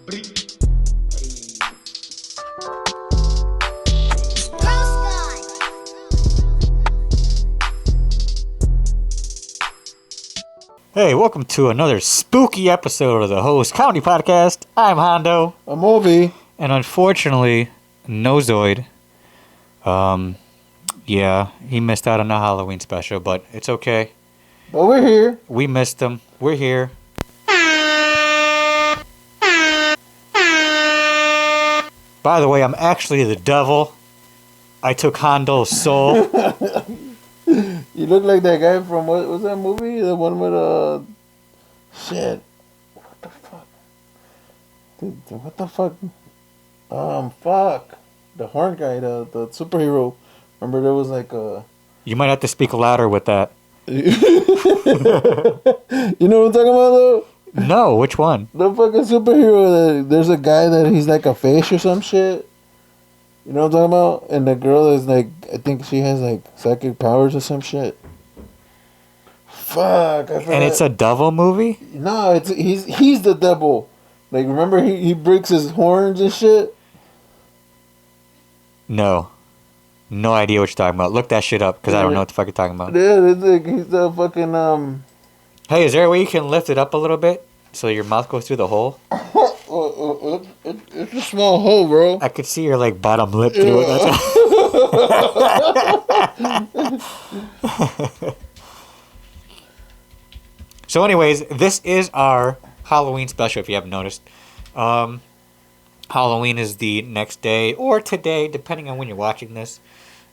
Hey, welcome to another spooky episode of the Host Comedy Podcast. I'm Hondo. A movie. And unfortunately, Nozoid, yeah, he missed out on the Halloween special, but it's okay. But we're here. We missed him. We're here. By the way, I'm actually the devil. I took Hondo's soul. You look like that guy from, what was that movie? The one with, shit. What the fuck? What the fuck? Fuck. The horn guy, the superhero. Remember there was like a... You might have to speak louder with that. You know what I'm talking about, though? No, which one? The fucking superhero, there's a guy that he's like a fish or some shit. You know what I'm talking about? And the girl is like, I think she has like psychic powers or some shit. Fuck, I forgot. And it's a devil movie? No, he's the devil. Like, remember he breaks his horns and shit? No. No idea what you're talking about. Look that shit up, because I don't know what the fuck you're talking about. Yeah, it's like, he's the fucking, Hey, is there a way you can lift it up a little bit so your mouth goes through the hole? It's a small hole, bro. I could see your, like, bottom lip through it. So anyways, this is our Halloween special, if you haven't noticed. Halloween is the next day, or today, depending on when you're watching this.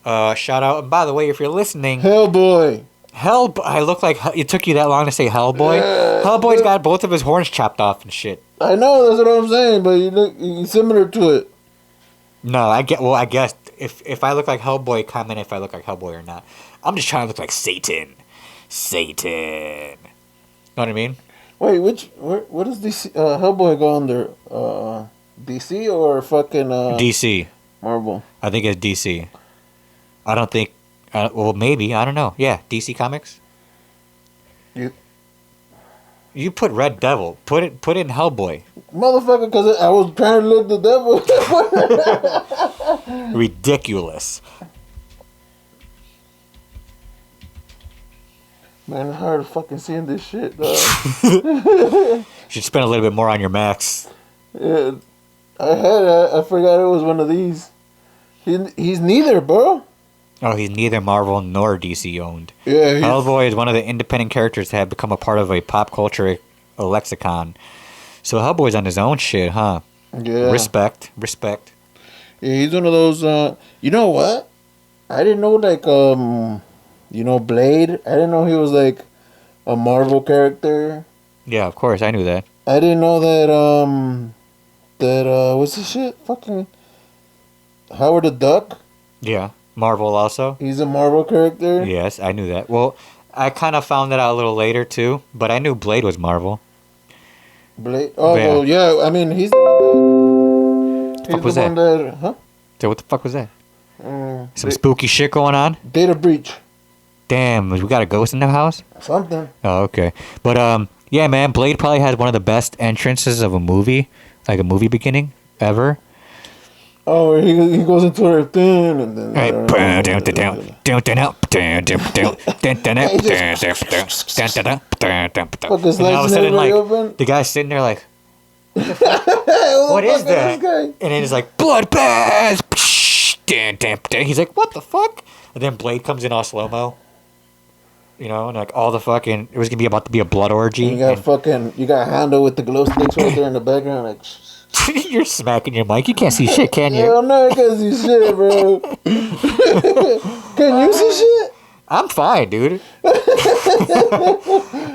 Shout out. And by the way, if you're listening... Hellboy. I look like... It took you that long to say Hellboy? Yeah. Hellboy's got both of his horns chopped off and shit. I know, that's what I'm saying, but you're similar to it. No, I guess if I look like Hellboy, comment if I look like Hellboy or not. I'm just trying to look like Satan. Satan. Know what I mean? Wait, what does DC, Hellboy go under? DC or fucking... DC. Marvel. I think it's DC. I don't think... well, maybe. I don't know. Yeah, DC Comics. You put Red Devil. Put in Hellboy. Motherfucker, because I was trying to look the devil. Ridiculous. Man, it's hard fucking seeing this shit, dog. You should spend a little bit more on your Max. Yeah, I forgot it was one of these. He's neither, bro. Oh, he's neither Marvel nor DC owned. Yeah, Hellboy is one of the independent characters that have become a part of a pop culture lexicon. So Hellboy's on his own shit, huh? Yeah. Respect. Yeah, he's one of those, you know what? I didn't know, like, Blade. I didn't know he was, like, a Marvel character. Yeah, of course, I knew that. I didn't know that, what's this shit? Fucking Howard the Duck? Yeah. Marvel also? He's a Marvel character? Yes, I knew that. Well, I kind of found that out a little later, too. But I knew Blade was Marvel. Blade? Oh, yeah. Well, yeah. I mean, he's the one that... Huh? So what the fuck was that? Some spooky shit going on? Data breach. Damn, we got a ghost in the house? Something. Oh, okay. But, yeah, man, Blade probably has one of the best entrances of a movie. Like a movie beginning ever. Oh, he goes into her thing and then... The guy's sitting there like... What is that? And then it's like, bloodbath! He's like, what the fuck? And then Blade comes in all slow-mo. You know, and like all the fucking... It was going to be about to be a blood orgy. And you got Hondo with the glow sticks right there in the background like... You're smacking your mic. You can't see shit, can you? Yeah, I'm not gonna see shit, bro. Can you see shit? I'm fine, dude.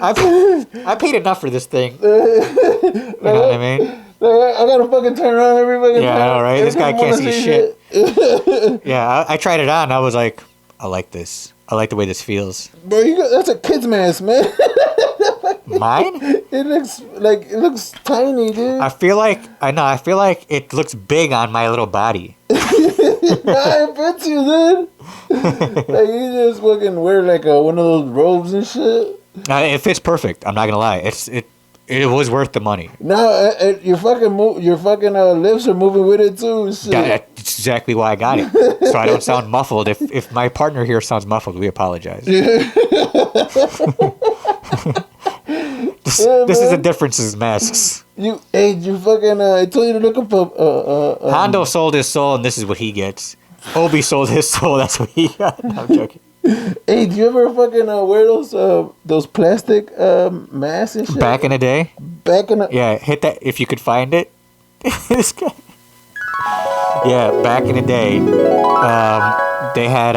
I paid enough for this thing. You know what I mean? I gotta fucking turn around every fucking time. Yeah, I know, right? This guy can't see shit. Yeah, I tried it on. I was like, I like this. I like the way this feels. Bro, that's a kid's mask, man. Mine? It looks tiny, dude. I feel like it looks big on my little body. I bet you, dude. Like, you just fucking wear like one of those robes and shit. It fits perfect. I'm not gonna lie. It was worth the money. No, your fucking lips are moving with it too. Shit. That's exactly why I got it. So I don't sound muffled. If my partner here sounds muffled, we apologize. This is the difference in masks. You fucking. I told you to look up. Hondo sold his soul, and this is what he gets. Obi sold his soul. That's what he got. No, I'm joking. Hey, do you ever fucking wear those plastic masks and shit? Back in the day? Yeah, hit that if you could find it. This guy. Yeah, back in the day, they had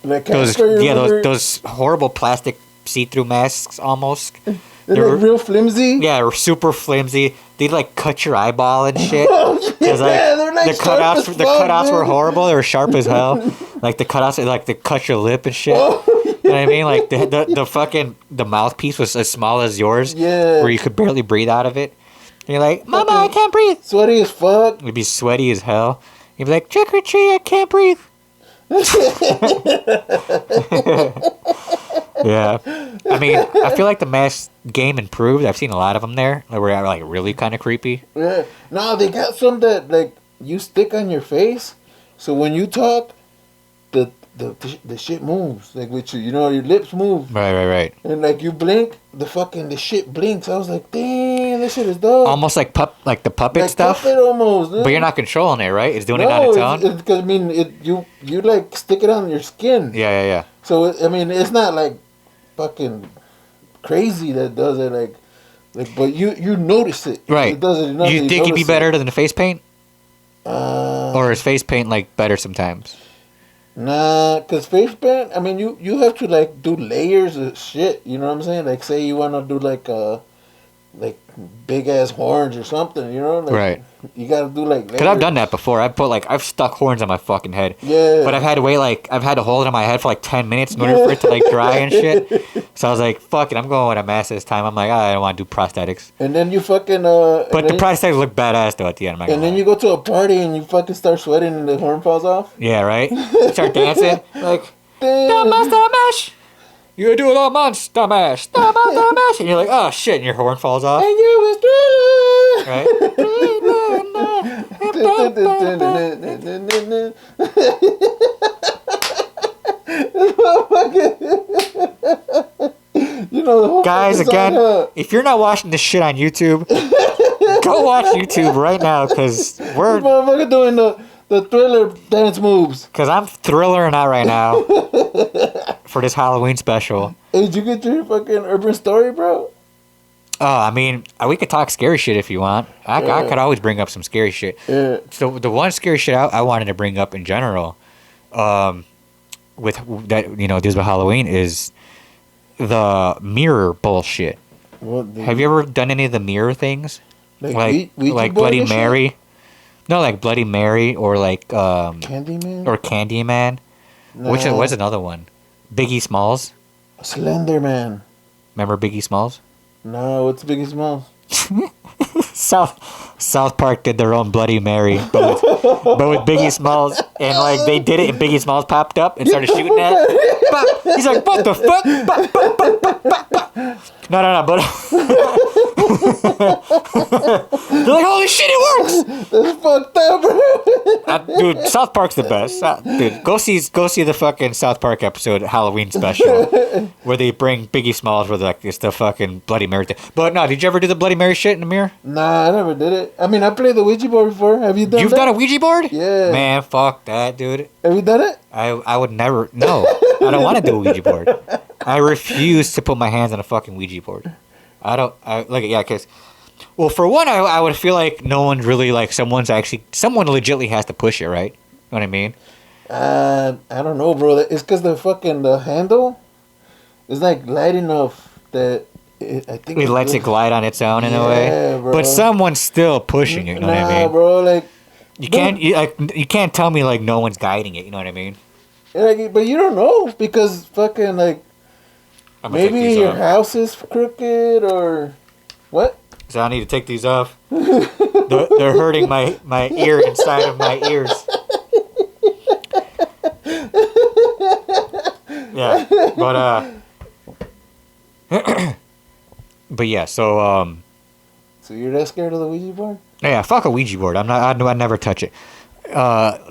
like those horrible plastic see-through masks almost. They're like real flimsy. Yeah, they were super flimsy. They'd like cut your eyeball and shit. Yeah, they're like the cutouts were horrible. They were sharp as hell. Like the cutouts, like they cut your lip and shit. Oh, you know what I mean? Like the fucking the mouthpiece was as small as yours. Yeah. Where you could barely breathe out of it. And you're like, Mama, I can't breathe. Sweaty as fuck. You'd be sweaty as hell. You'd be like, trick or treat, I can't breathe. Yeah. I mean, I feel like the mask game improved. I've seen a lot of them there. They were like really kind of creepy. Yeah. No, they got some that like you stick on your face, so when you talk, the shit moves like with you. You know, your lips move. Right. And like you blink, the shit blinks. I was like, damn, this shit is dope. Almost like the puppet like stuff. Puppet almost. But you're not controlling it, right? It's doing it on its own. Because I mean, you like stick it on your skin. Yeah. So I mean, it's not like fucking crazy that does it like but you notice it. Right. It does it enough. You think it'd be better than the face paint? Or is face paint like better sometimes? Nah, cause face paint. I mean, you have to like do layers of shit. You know what I'm saying? Like, say you want to do like big ass horns or something. You know? Like, right. You gotta do like. Layers. Cause I've done that before. I've stuck horns on my fucking head. Yeah. But I've had to hold it on my head for like 10 minutes in order for it to like dry and shit. So I was like, fuck it, I'm going with a mask this time. I'm like, I don't want to do prosthetics. And then you fucking But the prosthetics look badass though at the end. And then you go to a party and you fucking start sweating and the horn falls off. Yeah, right. Start dancing like, dumbass. You do it all months, dumbass. And you're like, oh shit, and your horn falls off. And you was Thriller. Right? You know, the whole guys, again, if you're not watching this shit on YouTube, go watch YouTube right now, because we're this motherfucker doing the Thriller dance moves. Because I'm thrillering out right now for this Halloween special. Hey, did you get your fucking urban story, bro? Oh, I mean, we could talk scary shit if you want. I could always bring up some scary shit. Yeah. So the one scary shit I wanted to bring up in general, with that, you know, deals with Halloween is the mirror bullshit. Have you ever done any of the mirror things? Like Bloody Mary? Shit? No, like Bloody Mary or like Candyman? Or Candyman. No. What's another one? Biggie Smalls? Slender Man. Remember Biggie Smalls? No, what's Biggie Smalls? South Park did their own Bloody Mary, but with Biggie Smalls, and like they did it, and Biggie Smalls popped up and started shooting at it. He's like, "What the fuck?" No, but they're like, "Holy shit, it works!" That's fucked up, bro. Dude, South Park's the best. Dude, go see the fucking South Park episode Halloween special where they bring Biggie Smalls with like it's the fucking Bloody Mary thing. But no, did you ever do the Bloody Mary shit in the mirror? Nah, I never did it. I mean, I played the Ouija board before. Have you done that? You've done a Ouija board? Yeah. Man, fuck that, dude. Have you done it? I would never. No, I don't want to do a Ouija board. I refuse to put my hands on a fucking Ouija board. Because, well, for one, I would feel like no one's really like someone legitimately has to push it, right? You know what I mean? I don't know, bro. It's because the handle is like light enough that I think it lets it glide on its own in a way. Bro. But someone's still pushing it. You know what I mean? Bro, like you can't tell me like no one's guiding it. You know what I mean? Like, but you don't know because fucking like maybe your house is crooked or what? So I need to take these off. They're hurting my ear inside of my ears. Yeah, but but yeah. So So you're that scared of the Ouija board? Yeah, fuck a Ouija board. I'd never touch it.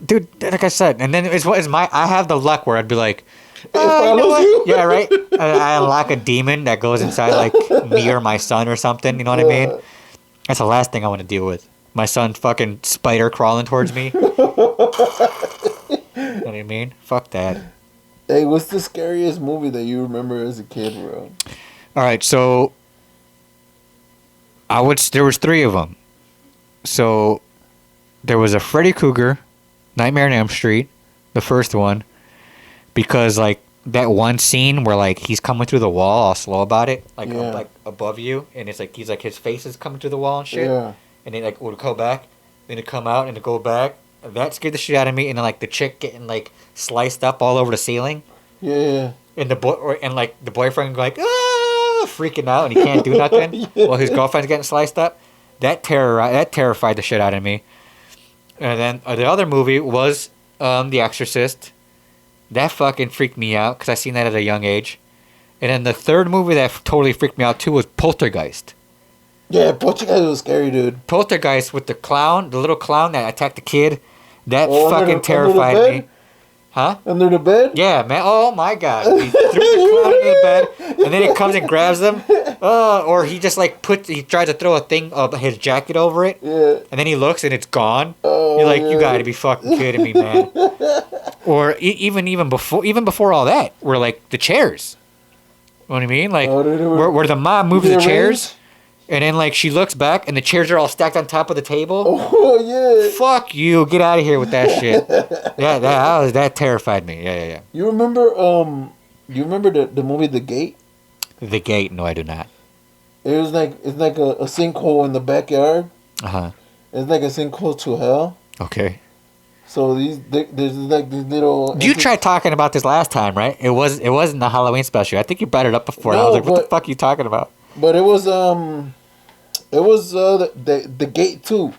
Dude, like I said, and then I have the luck where I'd be like, It follows you? yeah, right. I unlock a demon that goes inside like me or my son or something. You know what I mean? That's the last thing I want to deal with. My son fucking spider crawling towards me. You know what I mean? Fuck that. Hey, what's the scariest movie that you remember as a kid, bro? All right, so there was 3 of them. So there was a Freddy Krueger, Nightmare on Elm Street, the first one, because like that one scene where like he's coming through the wall, all slow about it, like like above you, and it's like he's like his face is coming through the wall and shit, and then like would go back, then it come out and it go back. That scared the shit out of me, and then like the chick getting like sliced up all over the ceiling. Yeah. And the boyfriend like freaking out and he can't do nothing while his girlfriend's getting sliced up. That terrified the shit out of me. And then the other movie was The Exorcist. That fucking freaked me out because I seen that at a young age. And then the third movie that totally freaked me out too was Poltergeist. Yeah, Poltergeist was scary, dude. Poltergeist with the little clown that attacked the kid. That fucking terrified me. Huh? Under the bed? Yeah, man. Oh my god. He threw the clown in the bed, and then it comes and grabs them. Or he just like he tries to throw a thing of his jacket over it. Yeah. And then he looks and it's gone. Oh, you're like, you gotta be fucking kidding me, man. Or even before all that, were like the chairs. You know what I mean? Like where the mom moves the chairs. And then, like, she looks back, and the chairs are all stacked on top of the table. Oh, yeah. Fuck you. Get out of here with that shit. Yeah, that terrified me. Yeah. You remember the movie The Gate? The Gate? No, I do not. It's like a sinkhole in the backyard. Uh-huh. It's like a sinkhole to hell. Okay. So there's like these little... You tried talking about this last time, right? It wasn't the Halloween special. I think you brought it up before. No, I was like, what the fuck are you talking about? But it was the Gate 2.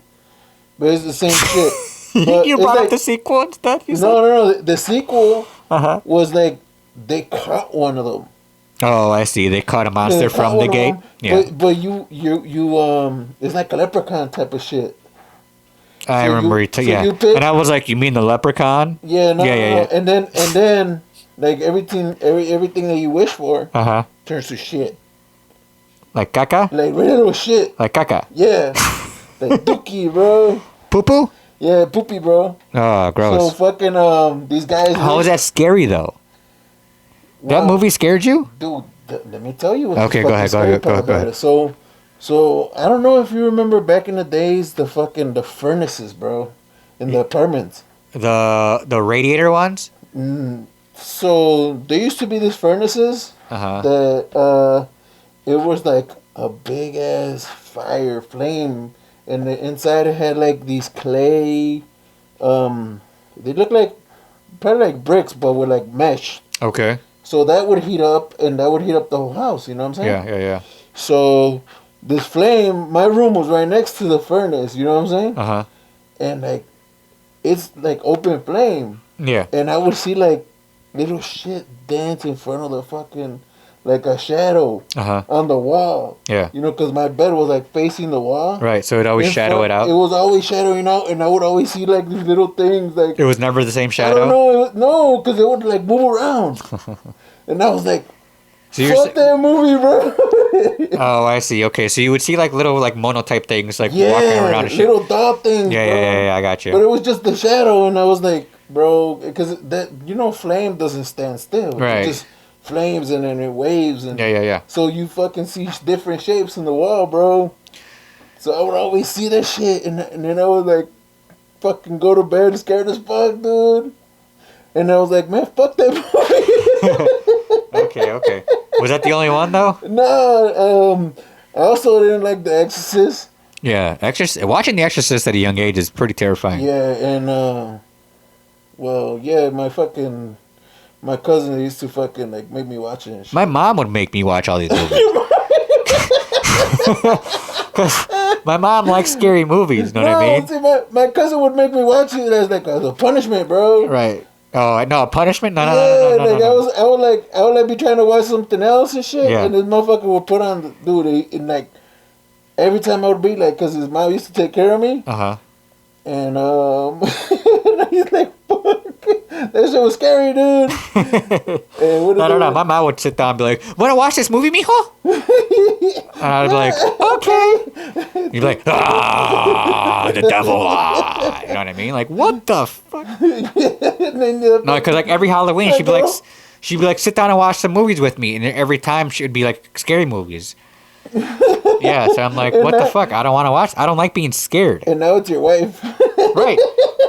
But it's the same shit. You brought up the sequel and stuff? No. The sequel was like they caught one of them. Oh, I see. They caught a monster from the gate. Yeah. But you it's like a leprechaun type of shit. I remember and I was like, you mean the leprechaun? Yeah, no. And then like everything that you wish for turns to shit. Like caca? Like real shit. Like caca? Yeah. Like dookie, bro. Poo-poo? Yeah, poopy, bro. Oh, gross. So fucking these guys... How is that scary, though? That movie scared you? Dude, let me tell you what okay, go ahead. So, I don't know if you remember back in the days, the furnaces, bro. In the apartments. The radiator ones? So, there used to be these furnaces. That, it was like a big ass fire flame, and the inside it had like these clay. They look like probably like bricks, but with like mesh. Okay. So that would heat up, and that would heat up the whole house. You know what I'm saying? Yeah. So this flame, my room was right next to the furnace. You know what I'm saying? And like, it's like open flame. Yeah. And I would see like little shit dance in front of the fucking. Like a shadow on the wall. Yeah. You know, because my bed was like facing the wall. Right, so it always shadow it out. It was always shadowing out, and I would always see like these little things. Like it was never the same shadow? I don't know. No, because it would like move around. And I was like, fuck that movie, bro. Oh, I see. Okay, so you would see like little like mono type things like walking around and shit. Little dot things. Yeah, I got you. But it was just the shadow, and I was like, bro, because that, you know, flame doesn't stand still. Right. It just flames and then it waves and yeah. So you fucking see different shapes in the wall, bro. So I would always see that shit, and then I would like fucking go to bed scared as fuck, dude. And I was like, man, fuck that movie. Okay. Was that the only one though? No, I also didn't like The Exorcist. Yeah, watching The Exorcist at a young age is pretty terrifying. Yeah, and my cousin used to fucking like make me watch it and shit. My mom would make me watch all these movies. Cause my mom likes scary movies, you know what I mean? See, my cousin would make me watch it as like a punishment, bro. Right. Oh, no, punishment? No. I would like be trying to watch something else and shit, and this motherfucker would put on, dude, and like, every time I would be like, because his mom used to take care of me. Uh-huh. And he's like, fuck. That shit was scary, dude. And what No. My mom would sit down and be like, "Want to watch this movie, mijo?" And I'd be like, "Okay." You'd be like, "Ah, the devil!" Ah. You know what I mean? Like, what the fuck? No, because like every Halloween, she'd be like, "Sit down and watch some movies with me," and every time she would be like, scary movies. Yeah, so I'm like, what the fuck? I don't want to watch. I don't like being scared. And now it's your wife. Right.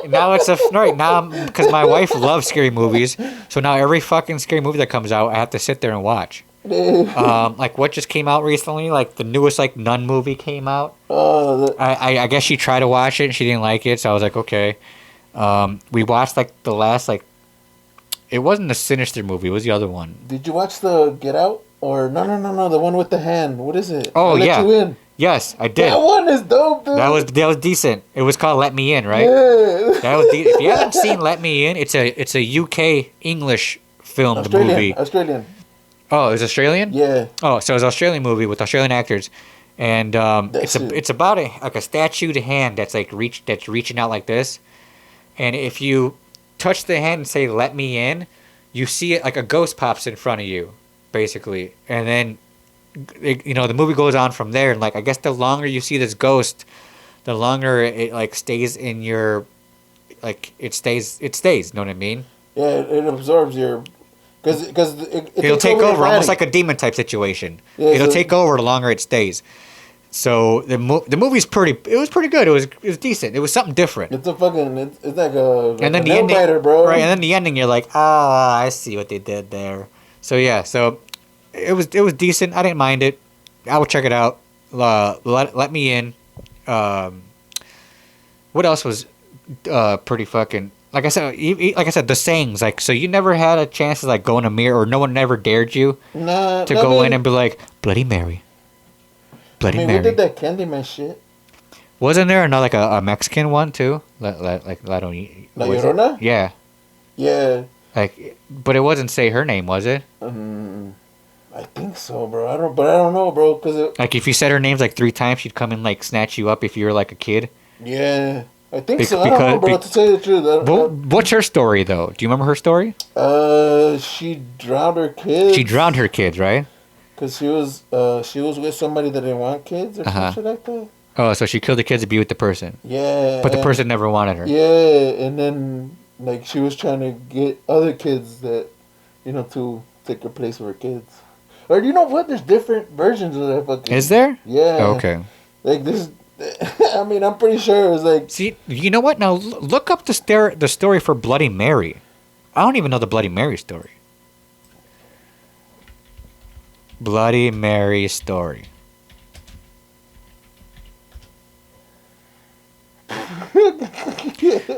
Now because my wife loves scary movies. So now every fucking scary movie that comes out, I have to sit there and watch. Like what just came out recently, like the newest like Nun movie came out. I guess she tried to watch it and she didn't like it, so I was like, okay. We watched like the last like, it wasn't the Sinister movie, it was the other one. Did you watch the Get Out? Or no, the one with the hand. What is it? Oh, yeah. You in. Yes, I did. That one is dope, dude. That was decent. It was called Let Me In, right? Yeah. That was if you haven't seen Let Me In, it's a UK English filmed movie. Australian. Oh, it was Australian? Yeah. Oh, so it's an Australian movie with Australian actors, and it's about a statued hand that's reaching out like this, and if you touch the hand and say "Let me in," you see it like a ghost pops in front of you, basically, and then the movie goes on from there. And like I guess the longer you see this ghost, the longer it like stays in your, like it stays. You know what I mean? Yeah, it absorbs your. Because it'll take over almost like a demon type situation. Yeah, it'll take over the longer it stays. So the movie's it was pretty good. It was decent. It was something different. It's like a and then the ending, bro. Right, and then the ending, you're like, I see what they did there. So yeah, it was decent. I didn't mind it. I would check it out. Let Me In. What else was pretty fucking? Like I said, the sayings. Like, so you never had a chance to like go in a mirror, or no one ever dared you to go in and be like Bloody Mary. Bloody Mary. We did that Candyman shit. Wasn't there another like a Mexican one too? Like La Llorona? Yeah. Yeah. Like, but it wasn't say her name, was it? I think so, bro. I don't know, bro. Like if you said her names like 3 times, she'd come and like snatch you up if you were like a kid. Yeah. I think so. I don't know, bro. To tell you the truth. What's her story, though? Do you remember her story? She drowned her kids. She drowned her kids, right? Because she was with somebody that didn't want kids or something like that. Oh, so she killed the kids to be with the person. Yeah. But the person never wanted her. Yeah, and then like she was trying to get other kids that, to take the place of her kids. Or you know what? There's different versions of that fucking. Is there? Yeah. Okay. Like this. I mean, I'm pretty sure it was like. See, you know what? Now look up the story for Bloody Mary. I don't even know the Bloody Mary story. Bloody Mary story.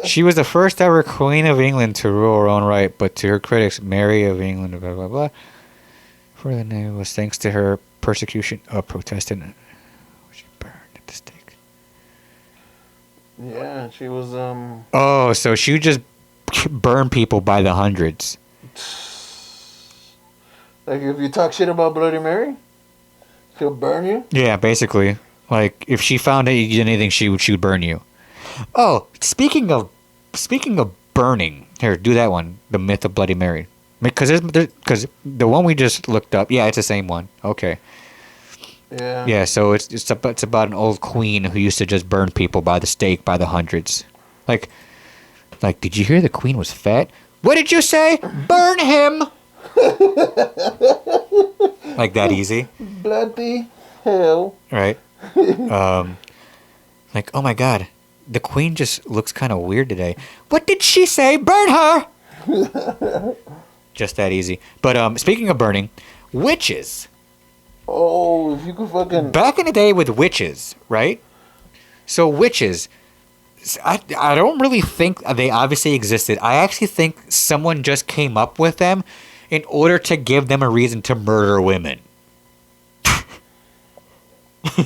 She was the first ever Queen of England to rule her own right, but to her critics, Mary of England, blah blah blah. For the name was thanks to her persecution of Protestant. She burned at the stake. Yeah, she was Oh, so she would just burn people by the hundreds. Like if you talk shit about Bloody Mary, she'll burn you? Yeah, basically. Like if she found that you did anything, she would burn you. Oh, speaking of burning, here, do that one. The myth of Bloody Mary. Because the one we just looked up, yeah, it's the same one. Okay. Yeah. Yeah, so it's about an old queen who used to just burn people by the stake by the hundreds. Like, did you hear the queen was fat? What did you say? Burn him. Like that easy. Bloody hell. Right. Like, oh my god, the queen just looks kind of weird today. What did she say? Burn her. Just that easy. But speaking of burning, witches. Oh, if you could fucking... Back in the day with witches, right? So witches, I don't really think they obviously existed. I actually think someone just came up with them in order to give them a reason to murder women.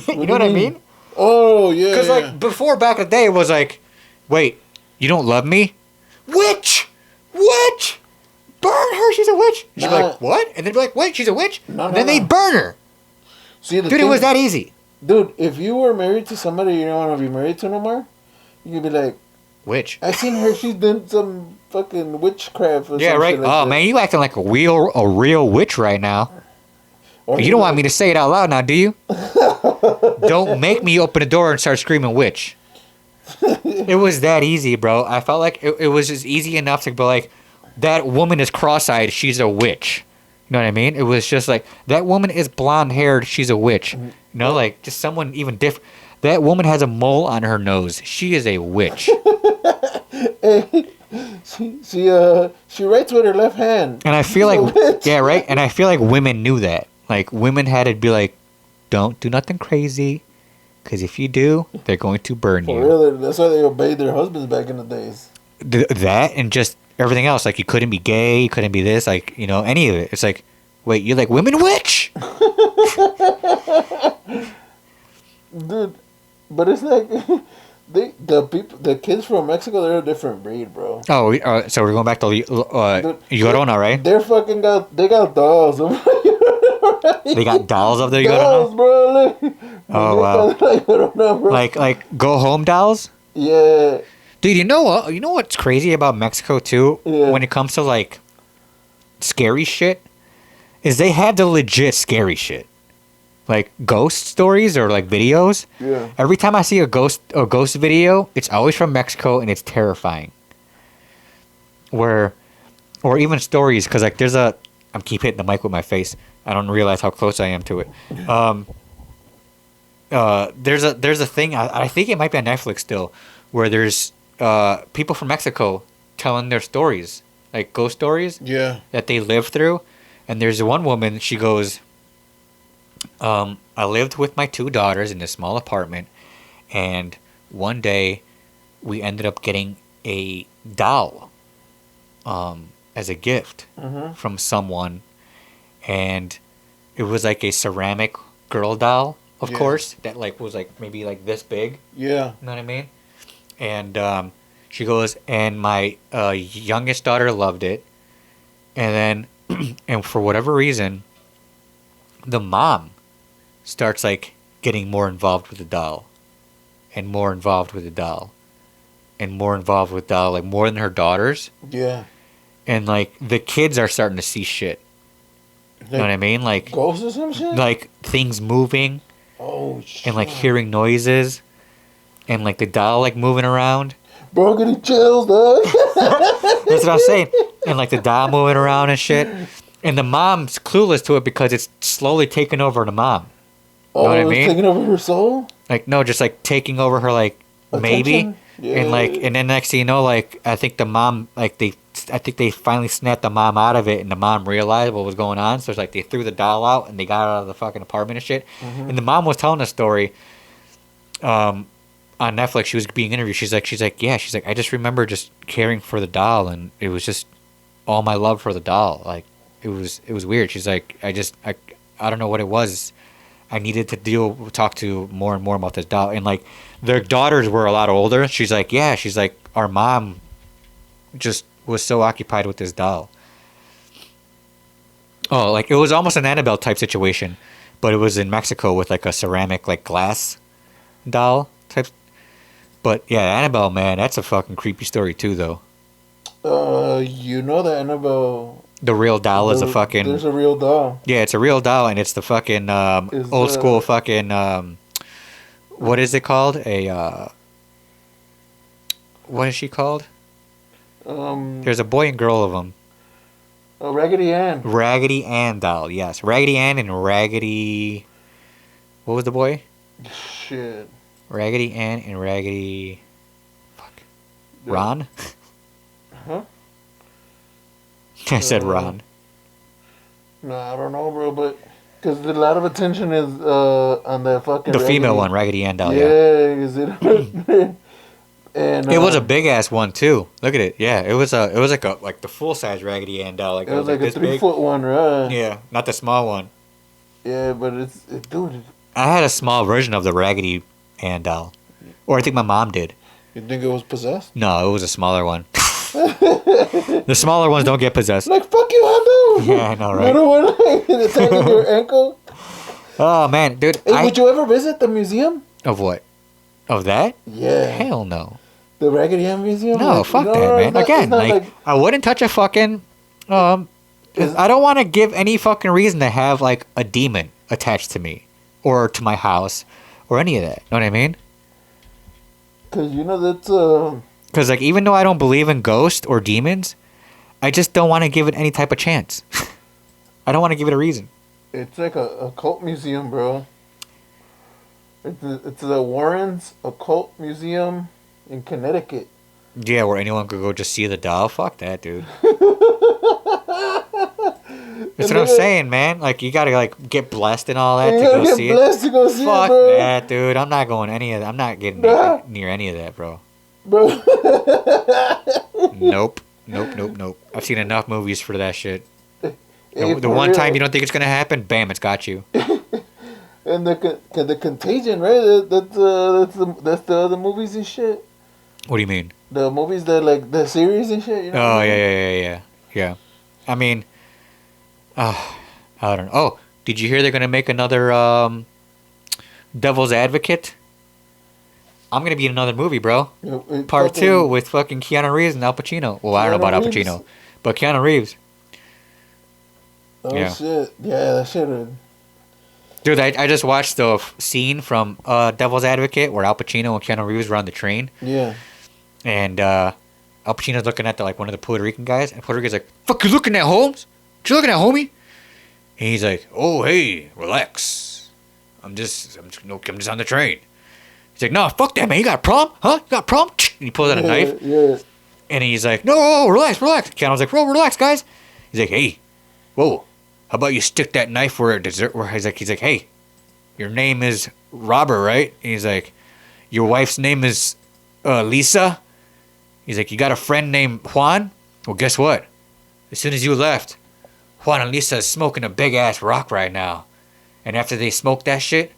You know what I mean? Oh, yeah. Because, like, before back in the day, it was like, wait, you don't love me? Witch! Witch! Burn her, she's a witch. She'd be like, what? And they'd be like, wait, she's a witch? And then they'd burn her. See, Dude, it was that easy. Dude, if you were married to somebody you don't want to be married to no more, you could be like, witch. I seen her. She's done some fucking witchcraft. Or Yeah, some right. shit like Oh that. man, you acting like a real witch right now. Or You don't want me to say it out loud now, do you? Don't make me open the door and start screaming witch. It was that easy, bro. I felt like it was just easy enough to be like, that woman is cross-eyed. She's a witch. You know what I mean? It was just like, that woman is blonde-haired. She's a witch. You know, like just someone even different. That woman has a mole on her nose. She is a witch. Hey, she writes with her left hand. And I feel She's a like, witch. yeah, right. And I feel like women knew that. Like women had to be like, don't do nothing crazy, because if you do, they're going to burn For you. real, that's why they obeyed their husbands back in the days. That and just everything else. Like you couldn't be gay, you couldn't be this, like, you know, any of it. It's like, wait, you're like women witch? Dude, but it's like the kids from Mexico, they're a different breed, bro. Oh, so we're going back to Llorona, right? They're fucking they got dolls. They got dolls of the dolls, Llorona? bro. Look. Oh, wow. Like, Llorona, bro. Like go home dolls? Yeah. Dude, you know what? You know what's crazy about Mexico too? Yeah. When it comes to like scary shit, is they have the legit scary shit, like ghost stories or like videos. Yeah. Every time I see a ghost video, it's always from Mexico and it's terrifying. Or even stories, because like I'm keep hitting the mic with my face. I don't realize how close I am to it. There's a thing, I think it might be on Netflix still, where there's people from Mexico telling their stories, like ghost stories Yeah. that they lived through. And there's one woman, she goes, I lived with my 2 daughters in a small apartment, and one day we ended up getting a doll as a gift from someone, and it was like a ceramic girl doll, of Yeah. course, that like was like maybe like this big. Yeah. You know what I mean? And she goes, and my youngest daughter loved it. And then, and for whatever reason, the mom starts like getting more involved with the doll. And more involved with the doll. And more involved with doll, like more than her daughters. Yeah. And like the kids are starting to see shit. You know what I mean? Like Ghosts or some shit? like things moving Oh, shit. and like hearing noises. And like the doll like moving around. Bro, getting chills, dog. That's what I'm saying. And like the doll moving around and shit. And the mom's clueless to it because it's slowly taking over the mom. Oh, what I it's mean? taking over her soul? Like no, just like taking over her like maybe. Attention? Yeah. And then next thing you know, like I think the mom I think they finally snapped the mom out of it, and the mom realized what was going on. So it's like they threw the doll out and they got out of the fucking apartment and shit. Mm-hmm. And the mom was telling a story. On Netflix, she was being interviewed. She's like, I just remember just caring for the doll, and it was just all my love for the doll. Like, it was weird. She's like, I don't know what it was. I needed to talk to more and more about this doll, and like, their daughters were a lot older. She's like, our mom just was so occupied with this doll. Oh, like it was almost an Annabelle type situation, but it was in Mexico with like a ceramic like glass doll type. But yeah, Annabelle, man, that's a fucking creepy story too, though. You know that Annabelle. The real doll is a fucking. There's a real doll. Yeah, it's a real doll, and it's the fucking old school fucking. What is it called? What is she called? There's a boy and girl of them. Oh, Raggedy Ann. Raggedy Ann doll, yes. Raggedy Ann and Raggedy. What was the boy? Shit. Raggedy Ann and Raggedy. Fuck. Yeah. Ron? Huh? I said Ron. Nah, I don't know, bro, but because a lot of attention is on that fucking. The Raggedy. female one, Raggedy Ann doll, yeah. Is it? And It was a big ass one too. Look at it. Yeah, it was like the full size Raggedy Ann doll. Like it was like a this 3 big. foot one, right? Yeah, not the small one. Yeah, but dude. I had a small version of the Raggedy Ann doll, or I think my mom did. You think it was possessed? No, it was a smaller one. The smaller ones don't get possessed. Like fuck you, Hondo. Yeah, I know, right? Little one like attacking your ankle. Oh man, dude. Hey, would you ever visit the museum? Of what? Of that? Yeah. Hell no. The Raggedy Ann Museum? No, like, fuck no, that, man. Not, Again, like I wouldn't touch a fucking. I don't want to give any fucking reason to have like a demon attached to me, or to my house, or any of that. Know what I mean? Cause you know that's Cause like even though I don't believe in ghosts or demons, I just don't want to give it any type of chance. I don't want to give it a reason. It's like a cult museum, bro. It's the Warrens Occult Museum in Connecticut. Yeah, where anyone could go just see the doll. Fuck that, dude. That's what I'm saying, man. Like you gotta like get blessed and all that to go see it. To go see Fuck it, bro. that, dude. I'm not going any of that. I'm not getting near any of that, bro. Bro. Nope. I've seen enough movies for that shit. Hey, the one time you don't think it's gonna happen, bam, it's got you. And the Contagion, right? That's the other movies and shit. What do you mean? The movies that like the series and shit. You know Oh yeah. I mean, I don't know. Oh, did you hear they're gonna make another Devil's Advocate? I'm gonna be in another movie, bro. Part 2 with fucking Keanu Reeves and Al Pacino. Well, I don't know about Al Pacino, but Keanu Reeves. Oh shit! Yeah, that shit. Dude, I just watched the scene from Devil's Advocate where Al Pacino and Keanu Reeves were on the train. Yeah. And Al Pacino's looking at one of the Puerto Rican guys, and Puerto Rican's like, "Fuck you looking at, Holmes? What you looking at, homie?" And he's like, "Oh, hey, relax. I'm just on the train." He's like, "No, fuck that, man. You got a problem? Huh? You got a problem?" And he pulls out a knife. Yeah. And he's like, "No, relax. Keanu's like, "Bro, relax, guys." He's like, "Hey, whoa. How about you stick that knife where he's like, hey, your name is Robert, right?" And he's like, "Your wife's name is Lisa?" He's like, "You got a friend named Juan?" Well, guess what? As soon as you left, Juan and Lisa is smoking a big ass rock right now. And after they smoke that shit,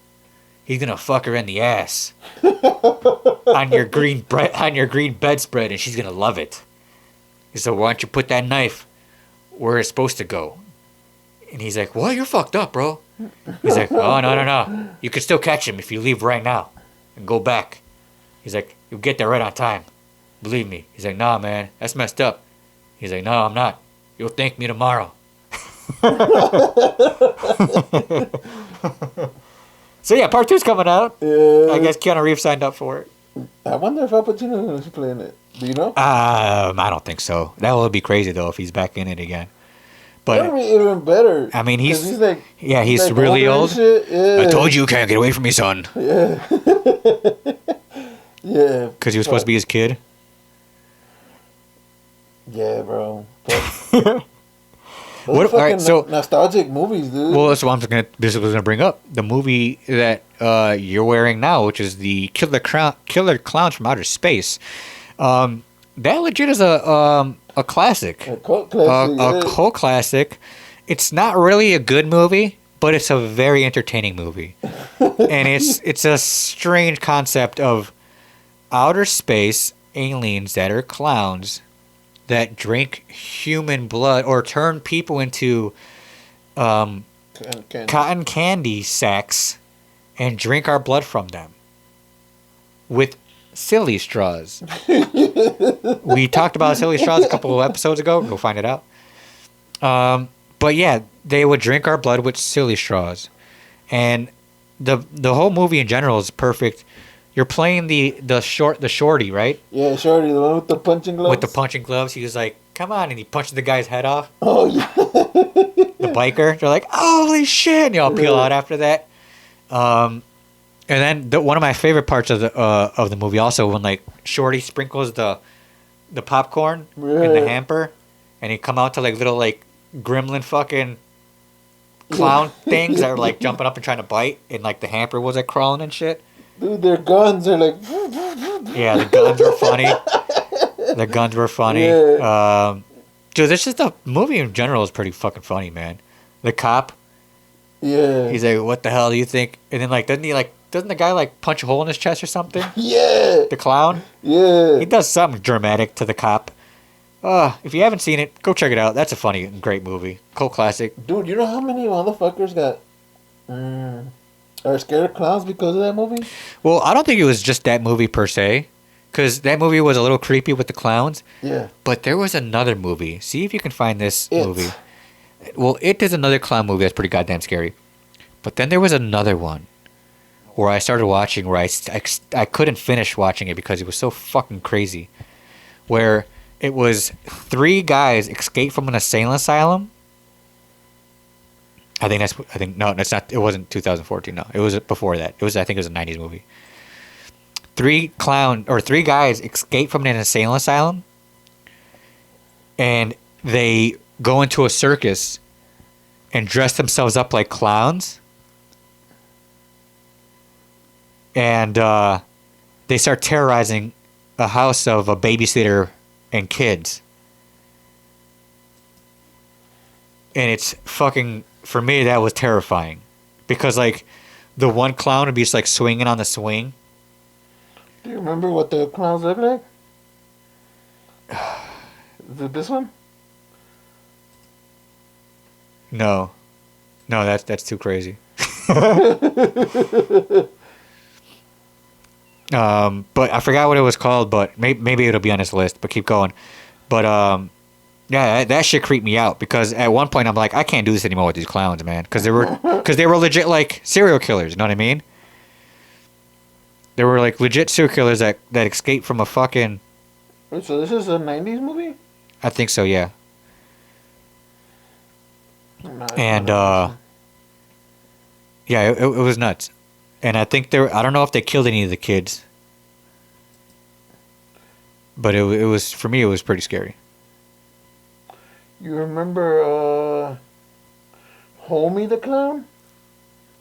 he's gonna fuck her in the ass on your green bedspread, and she's gonna love it. So why don't you put that knife where it's supposed to go? And he's like, "What? You're fucked up, bro." He's like, "Oh, no. You can still catch him if you leave right now and go back." He's like, "You'll get there right on time. Believe me." He's like, "Nah, man, that's messed up." He's like, "No, I'm not. You'll thank me tomorrow." So yeah, part 2's coming out. Yeah. I guess Keanu Reeves signed up for it. I wonder if Al Pacino is playing it. Do you know? I don't think so. That would be crazy though if he's back in it again. But that would be even better. I mean, he's like, he's like really old. Yeah. I told you can't get away from me, son. Yeah. Yeah. Because he was supposed to be his kid. Yeah, bro. What? All right, so nostalgic movies, dude. Well, that's what I'm gonna bring up. The movie that you're wearing now, which is the Killer Clowns from Outer Space. That legit is a classic. A cult classic. A cult classic. It's not really a good movie, but it's a very entertaining movie. And it's a strange concept of outer space aliens that are clowns that drink human blood or turn people into cotton candy sacks and drink our blood from them with silly straws. We talked about silly straws a couple of episodes ago. Go find it out. But yeah, they would drink our blood with silly straws. And the whole movie in general is perfect. You're playing the shorty, right? Yeah, shorty, the one with the punching gloves. With the punching gloves, he was like, "Come on!" and he punched the guy's head off. Oh yeah. The biker, they're like, "Holy shit!" and y'all peel out after that. And then one of my favorite parts of the movie also when like Shorty sprinkles the popcorn in the hamper, and he come out to like little like gremlin fucking clown things that are like jumping up and trying to bite, and like the hamper was like crawling and shit. Dude, their guns are like. Yeah, the guns were funny. The guns were funny. Yeah. Dude, this just the movie in general is pretty fucking funny, man. The cop. Yeah. He's like, "What the hell do you think?" And then like, doesn't the guy like punch a hole in his chest or something? Yeah. The clown. Yeah. He does something dramatic to the cop. If you haven't seen it, go check it out. That's a funny and great movie. Cult classic. Dude, you know how many motherfuckers got Are you scared of clowns because of that movie? Well, I don't think it was just that movie per se, because that movie was a little creepy with the clowns. Yeah. But there was another movie. See if you can find this It. movie. Well, It is another clown movie that's pretty goddamn scary. But then there was another one where I started watching where I couldn't finish watching it because it was so fucking crazy. Where it was 3 guys escaped from an insane asylum. I think no, that's not. It wasn't 2014. No, it was before that. I think it was a 90s movie. 3 guys escape from an insane asylum, and they go into a circus and dress themselves up like clowns, and they start terrorizing a house of a babysitter and kids. And it's fucking, for me, that was terrifying. Because, like, the one clown would be just, like, swinging on the swing. Do you remember what the clowns look like? Is it this one? No. No, that's too crazy. But I forgot what it was called, but maybe it'll be on this list, but keep going. But, yeah, that shit creeped me out because at one point I'm like, I can't do this anymore with these clowns, man. Because they were legit, like, serial killers, you know what I mean? They were, like, legit serial killers that escaped from a fucking... Wait, so this is a 90s movie? I think so, yeah. And, yeah, it was nuts. And I think I don't know if they killed any of the kids. But it was, for me, it was pretty scary. You remember, Homie the Clown?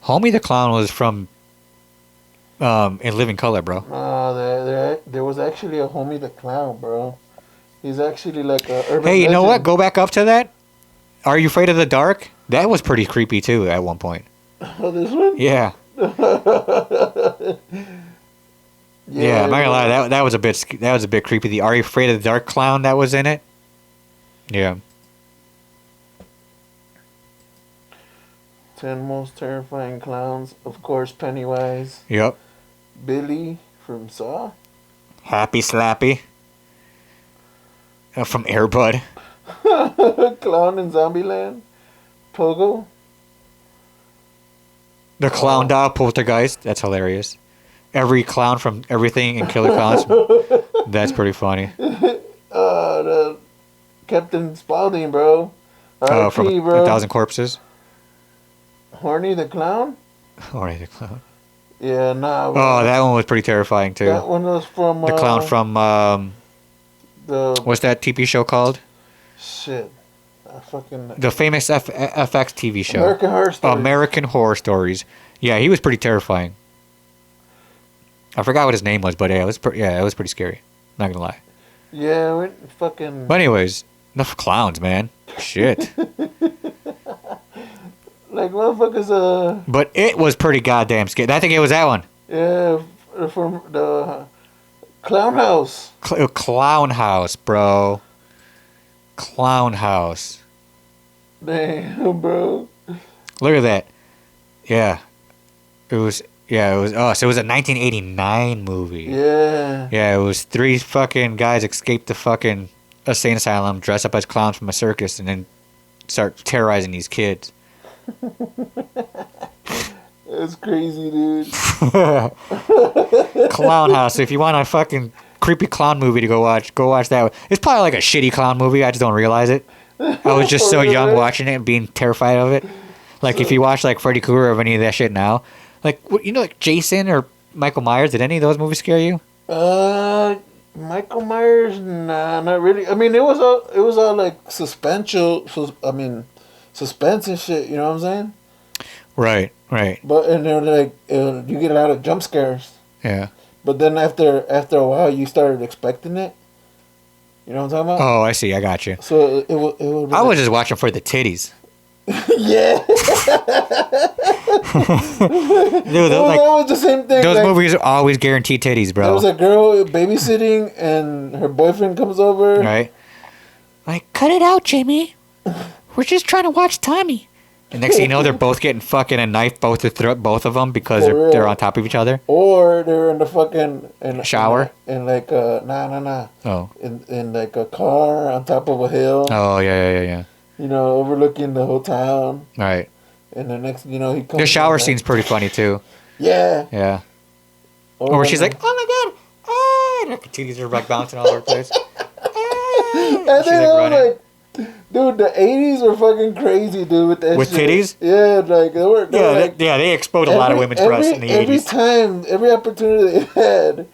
Homie the Clown was from, In Living Color, bro. There was actually a Homie the Clown, bro. He's actually like a urban Hey, you know legend. what? Go back up to that. Are You Afraid of the Dark? That was pretty creepy, too, at one point. Oh, this one? Yeah. Yeah, I'm not gonna lie. That was a bit creepy. The Are You Afraid of the Dark clown that was in it. Yeah. 10 most terrifying clowns. Of course, Pennywise. Yep. Billy from Saw. Happy Slappy. From Air Bud. Clown in Zombieland. Pogo. The clown doll Poltergeist. That's hilarious. Every clown from everything and Killer Clowns. That's pretty funny. The Captain Spaulding, bro. R.I.P., From bro. 1,000 Corpses. Horny the Clown? Horny the Clown. Yeah, nah. Bro. Oh, that one was pretty terrifying too. That one was from... the clown from... the... What's that TV show called? Shit. Fucking... The famous FX TV show. American Horror Stories. American Horror Stories. Yeah, he was pretty terrifying. I forgot what his name was, but yeah, it was pretty scary. Not gonna lie. Yeah, we fucking... But anyways, enough clowns, man. Shit. Like, motherfuckers, But it was pretty goddamn scary. I think it was that one. Yeah, from the Clown House. Clown House, bro. Clown House. Damn, bro. Look at that. Yeah. It was... Yeah, it was... Oh, so it was a 1989 movie. Yeah. Yeah, it was 3 fucking guys escaped the fucking insane asylum, dress up as clowns from a circus, and then start terrorizing these kids. That's crazy, dude. Clown House. So if you want a fucking creepy clown movie to go watch that one. It's probably like a shitty clown movie. I just don't realize it. I was just so young watching it and being terrified of it. Like, if you watch, like, Freddy Krueger or any of that shit now, like, you know, like Jason or Michael Myers, did any of those movies scare you? Michael Myers, nah, not really. I mean, it was all like suspense and shit. You know what I'm saying? Right. But and they're like, you get a lot of jump scares. Yeah. But then after a while, you started expecting it. You know what I'm talking about? Oh, I see. I got you. So it would. I was just watching for the titties. Yeah. Dude, That was the same thing. Those movies are always guaranteed titties, bro. There was a girl babysitting, and her boyfriend comes over. Right. Like, cut it out, Jamie. We're just trying to watch Tommy. And next thing you know, they're both getting fucking a knife both to throat, both of them because they're on top of each other. Or they're in the fucking shower. In like nah. Oh. In like a car on top of a hill. Oh yeah. You know, overlooking the whole town. Right. And the next, you know, he comes. The shower scene's pretty funny too. Yeah. Yeah. Or she's like, "Oh my god!" Ah! And her titties are like bouncing all over the place. And then I was like, dude, the 80s were fucking crazy, dude, with that with shit. titties? Yeah, like, they were like, they exposed a lot of women's breasts in the 80s. Every time, every opportunity they had,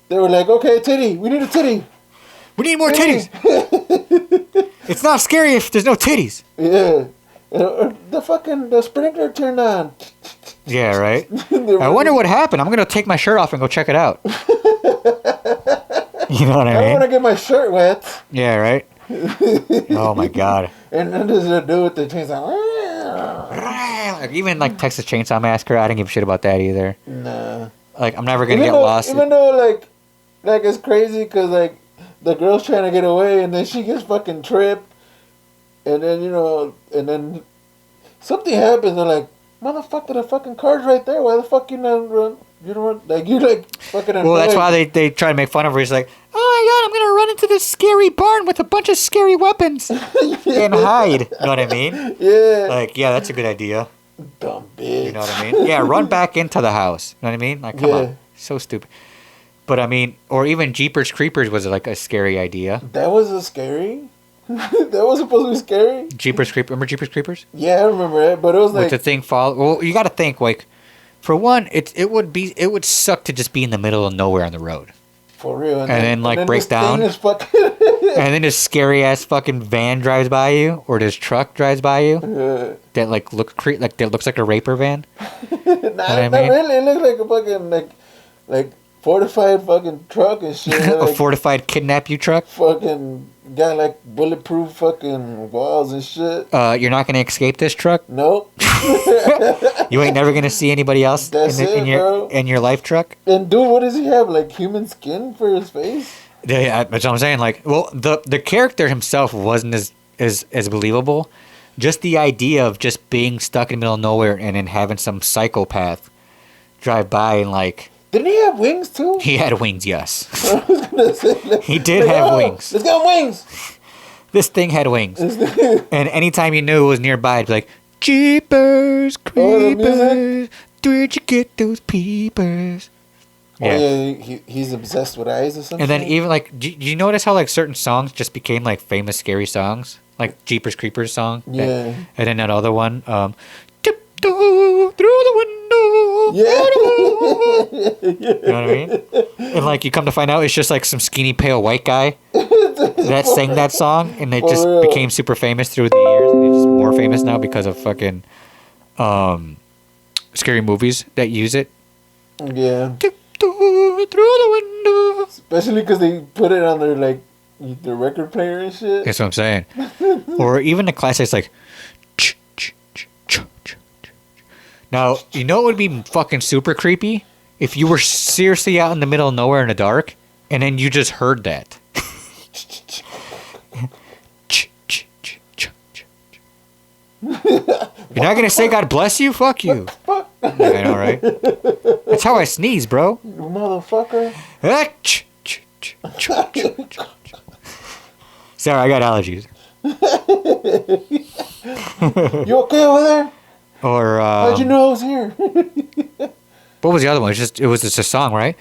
they were like, okay, titty, we need a titty. We need more titties. It's not scary if there's no titties. Yeah. The sprinkler turned on. Yeah, right? I wonder what happened. I'm going to take my shirt off and go check it out. You know what I mean? I want to get my shirt wet. Yeah, right? Oh, my God. And then there's a dude with the chainsaw. Like, even, like, Texas Chainsaw Massacre, I didn't give a shit about that either. Nah. Like, I'm never going to get lost. Even though, like, it's crazy because, like, the girl's trying to get away and then she gets fucking tripped. And then, you know, and then something happens. They're like, motherfucker, the fucking car's right there. Why the fuck you not run? You don't run? Like, you're like fucking annoyed. Well, that's why they try to make fun of her. He's like, oh my god, I'm going to run into this scary barn with a bunch of scary weapons and hide. You know what I mean? Yeah. Like, yeah, that's a good idea. Dumb bitch. You know what I mean? Yeah, run back into the house. You know what I mean? Like, come on. So stupid. But, I mean, or even Jeepers Creepers was like a scary idea. That was a scary? That was supposed to be scary? Jeepers Creepers. Remember Jeepers Creepers? Yeah, I remember it, but it was like... With the thing fall... Well, you got to think, like, for one, it would suck to just be in the middle of nowhere on the road. For real. And then like, break down. And then this scary-ass fucking van drives by you, or this truck drives by you, that, like, that looks like a raper van. Not really. It looks like a fucking, like fortified fucking truck and shit. A like, fortified kidnap you truck? Fucking got like bulletproof fucking walls and shit. You're not gonna escape this truck? Nope. You ain't never gonna see anybody else in your life truck? And dude, what does he have? Like human skin for his face? Yeah, that's what I'm saying. Like, well, the character himself wasn't as believable. Just the idea of just being stuck in the middle of nowhere and then having some psychopath drive by and like... Didn't he have wings too? He had wings, yes. I was gonna say, like, he did have wings. Let's go wings. This thing had wings. And anytime you knew it was nearby, it'd be like, Jeepers Creepers, where'd you get those peepers? Yeah, he's obsessed with eyes or something. And then even like, do you notice how like certain songs just became like famous scary songs? Like Jeepers Creepers song? Yeah. And then that other one, tiptoe through the window. Yeah. You know what I mean? And like you come to find out it's just like some skinny pale white guy that sang that song, and it just became super famous through the years, and it's just more famous now because of fucking scary movies that use it. Yeah. Tiptoe through the window. Especially because they put it on their record player and shit. That's what I'm saying. Or even the classics like. Now, you know what would be fucking super creepy? If you were seriously out in the middle of nowhere in the dark, and then you just heard that. You're not gonna say God bless you? Fuck you. I know, right? That's how I sneeze, bro. You motherfucker. Sorry, I got allergies. You okay over there? Or how'd you know I was here? What was the other one? It was just a song, right?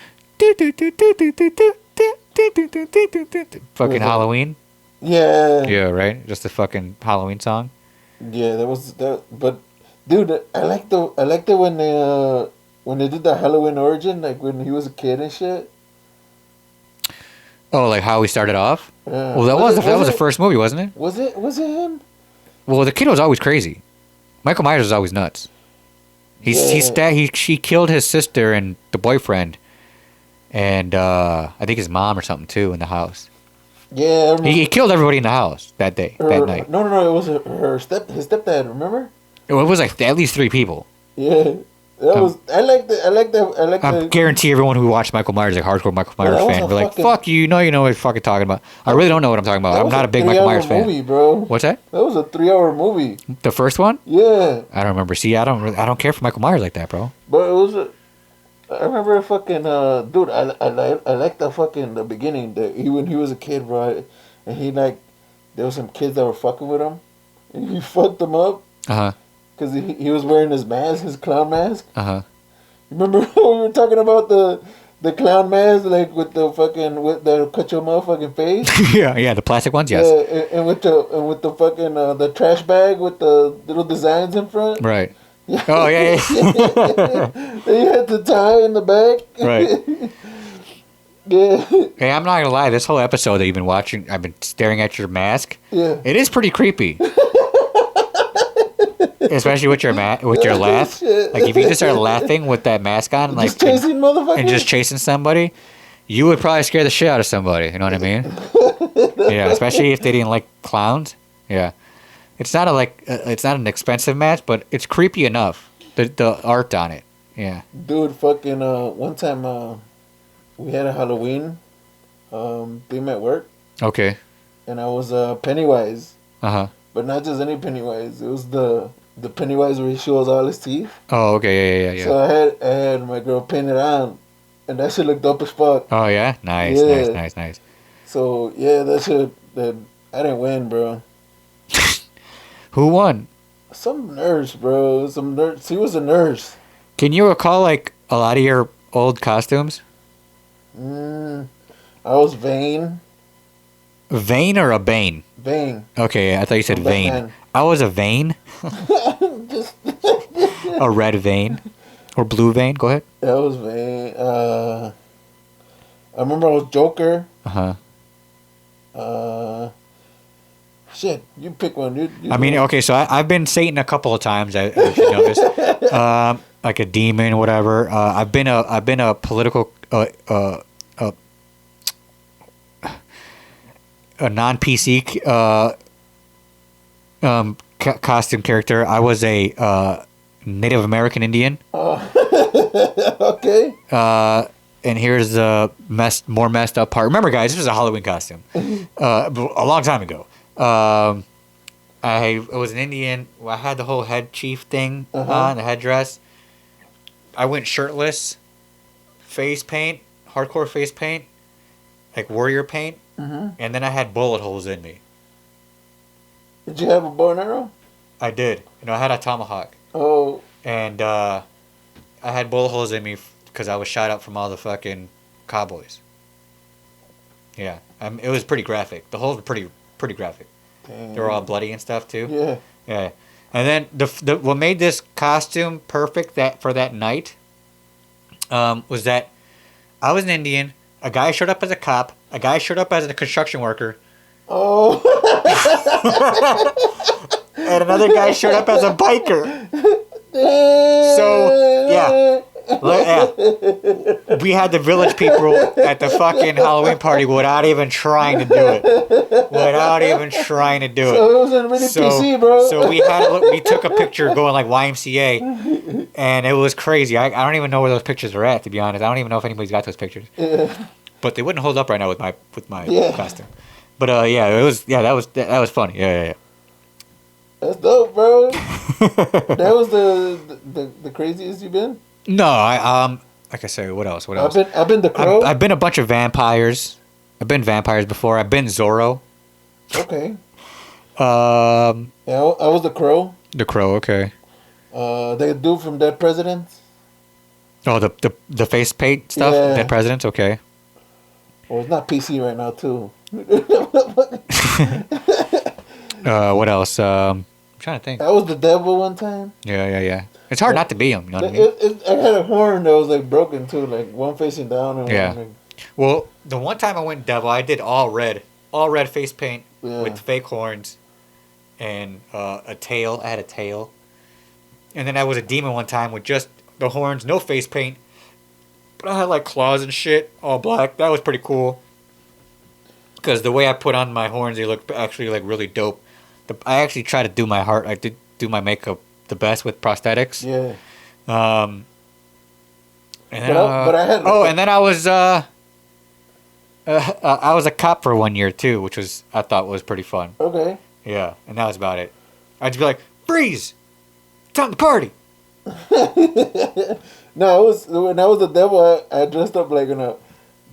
Fucking Halloween. Yeah. Yeah, right. Just a fucking Halloween song. Yeah, that. But dude, I liked it when they did the Halloween origin, like when he was a kid and shit. Oh, like how we started off. Yeah. Well, that was the first movie, wasn't it? Was it him? Well, the kid was always crazy. Michael Myers was always nuts. He killed his sister and the boyfriend, and I think his mom or something too in the house. Yeah, he killed everybody in the house that night. No, it was his stepdad. Remember? It was like at least 3 people. Yeah. I guarantee everyone who watched Michael Myers is a hardcore Michael Myers fan. We're like, fuck you, you know what you're fucking talking about. I really don't know what I'm talking about. I'm not a big Michael Myers fan. Movie, bro. What's that? That was a 3-hour movie. The first one? Yeah. I don't remember. See, I don't care for Michael Myers like that, bro. But it was I remember fucking dude. I like the beginning. When he was a kid, bro, and he like there was some kids that were fucking with him, and he fucked them up. Cause he was wearing his mask, his clown mask. Remember when we were talking about the clown mask, like with the cut your motherfucking face? yeah, the plastic ones, yes. Yeah, and with the fucking the trash bag with the little designs in front. Right. Oh yeah. You had the tie in the back. Right. Yeah. Hey, I'm not gonna lie. This whole episode that you've been watching, I've been staring at your mask. Yeah. It is pretty creepy. Especially with your laugh. Like if you just start laughing with that mask on, like just chasing motherfuckers, and just chasing somebody, you would probably scare the shit out of somebody. You know what I mean? Yeah, especially if they didn't like clowns. Yeah, it's not it's not an expensive mask, but it's creepy enough. The art on it. Yeah. Dude, fucking one time we had a Halloween theme at work. Okay. And I was Pennywise. But not just any Pennywise. It was the Pennywise where he shows all his teeth. Oh, okay, yeah. So I had my girl paint it on, and that shit looked dope as fuck. Oh yeah, nice. So yeah, that I didn't win, bro. Who won? Some nurse, bro. Some nurse. She was a nurse. Can you recall like a lot of your old costumes? I was Vane. Vane or a Bane? Vane. Okay, I thought you said Vane. Batman. I was a Vane. A red vein. Or blue vein. Go ahead. I was Vane. I remember I was Joker. Shit, you pick one. You I mean, okay, so I've been Satan a couple of times. As you noticed, like a demon, whatever. I've been a political, a non-PC costume character. I was a Native American Indian. Okay. And here's the more messed up part. Remember, guys, this was a Halloween costume. A long time ago. I was an Indian. I had the whole head chief thing on, the headdress. I went shirtless, face paint, hardcore face paint, like warrior paint, and then I had bullet holes in me. Did you have a bow and arrow? I did. I had a tomahawk. Oh. And I had bullet holes in me because I was shot up from all the fucking cowboys. Yeah, it was pretty graphic. The holes were pretty graphic. Dang. They were all bloody and stuff too. Yeah. Yeah. And then what made this costume perfect for that night was that I was an Indian. A guy showed up as a cop. A guy showed up as a construction worker. Oh. And another guy showed up as a biker. So yeah. We had the village people at the fucking Halloween party without even trying to do it. So it wasn't really PC, bro. So we took a picture going like YMCA, and it was crazy. I don't even know where those pictures are at, to be honest. I don't even know if anybody's got those pictures. Yeah. But they wouldn't hold up right now with my costume. But that was funny. Yeah. That's dope, bro. That was the craziest you've been? No, like I said, what else? I've been the Crow. I've been a bunch of vampires. I've been vampires before. I've been Zorro. Okay. I was the Crow. The Crow, okay. The dude from Dead Presidents. Oh, the face paint stuff? Yeah. Dead Presidents, okay. Well, it's not PC right now, too. What else? I'm trying to think. I was the devil one time. Yeah. It's hard not to be him, you know what I mean? I had a horn that was like broken too, like one facing down. And yeah. One, like... Well, the one time I went devil, I did all red face paint with fake horns and a tail. I had a tail. And then I was a demon one time with just the horns, no face paint. But I had like claws and shit, all black. That was pretty cool. Because the way I put on my horns, they looked actually like really dope. I actually tried to do my makeup the best with prosthetics. Yeah. And then, but I had. Oh, and then I was a cop for 1 year too, which I thought was pretty fun. Okay. Yeah, and that was about it. I'd just be like, freeze! Time to party! No, when I was the devil, I dressed up like in a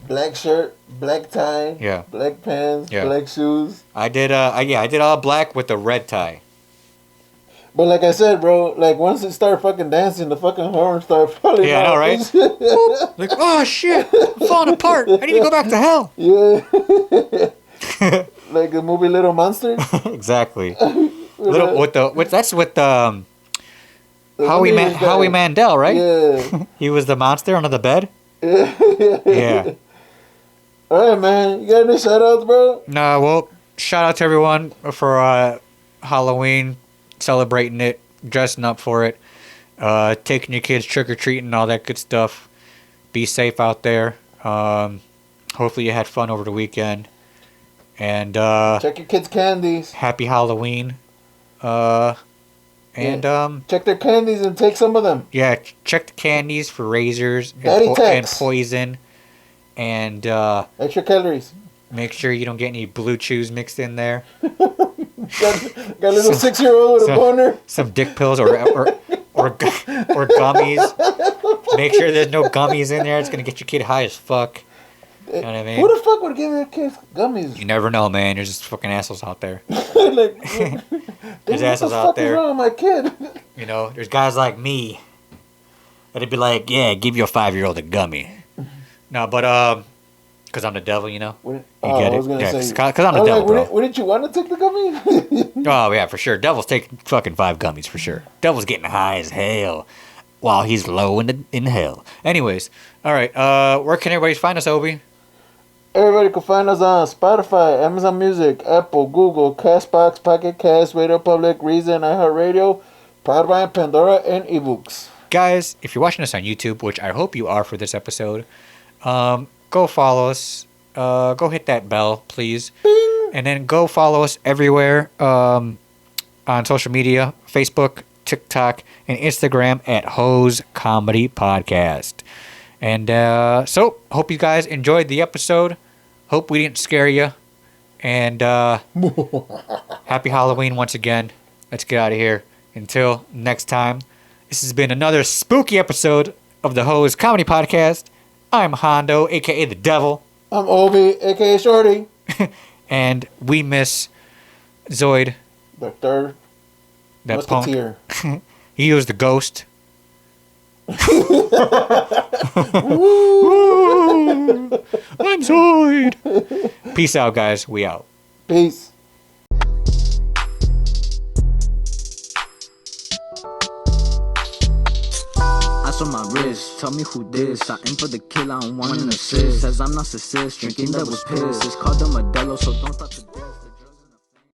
black shirt, black tie, yeah, black pants, black shoes. I did all black with a red tie. But like I said, bro, like once it started fucking dancing, the fucking horn started falling. Yeah, I know, right? Like, oh shit, I'm falling apart. I need to go back to hell. Yeah. Like the movie Little Monsters. Exactly. That's with Howie Mandel, right? Yeah. He was the monster under the bed. Yeah. All right, man. You got any shout outs, bro? Nah, well, shout out to everyone for Halloween, celebrating it, dressing up for it, taking your kids trick-or-treating, all that good stuff. Be safe out there. Hopefully you had fun over the weekend. And check your kids' candies. Happy Halloween. Check their candies and take some of them. Yeah, check the candies for razors and poison. And extra calories. Make sure you don't get any blue chews mixed in there. got a little 6-year-old with a boner. Some dick pills or gummies. Make sure there's no gummies in there. It's gonna get your kid high as fuck. You know what I mean? Who the fuck would give their kids gummies? You never know, man. There's just fucking assholes out there. Like, there's assholes out there. What's wrong with my kid? You know, there's guys like me that'd be like, yeah, give your 5-year-old a gummy. No, but because I'm the devil, you know. You get it? Yeah, because I'm the devil, bro. Wouldn't you want to take the gummy? Oh yeah, for sure. Devil's taking fucking 5 gummies for sure. Devil's getting high as hell while he's low in hell. Anyways, all right. Where can everybody find us, Obi? Everybody can find us on Spotify, Amazon Music, Apple, Google, Castbox, Pocket Cast, Radio Public, Reason, iHeartRadio, Podbean, Pandora, and eBooks. Guys, if you're watching us on YouTube, which I hope you are for this episode, go follow us. Go hit that bell, please. Bing. And then go follow us everywhere on social media, Facebook, TikTok, and Instagram at Hose Comedy Podcast. And so, hope you guys enjoyed the episode. Hope we didn't scare you. And happy Halloween once again. Let's get out of here. Until next time, this has been another spooky episode of the Hose Comedy Podcast. I'm Hondo, a.k.a. the Devil. I'm Obi, a.k.a. Shorty. And we miss Zoid. The third musketeer. Punk. He was the ghost. I'm Zoid. Peace out, guys. We out. Peace. Ice on my wrist, tell me who this. I aim for the kill, I don't want an assist. Says I'm narcissist, drinking that was piss. It's called the Modelo, so don't stop to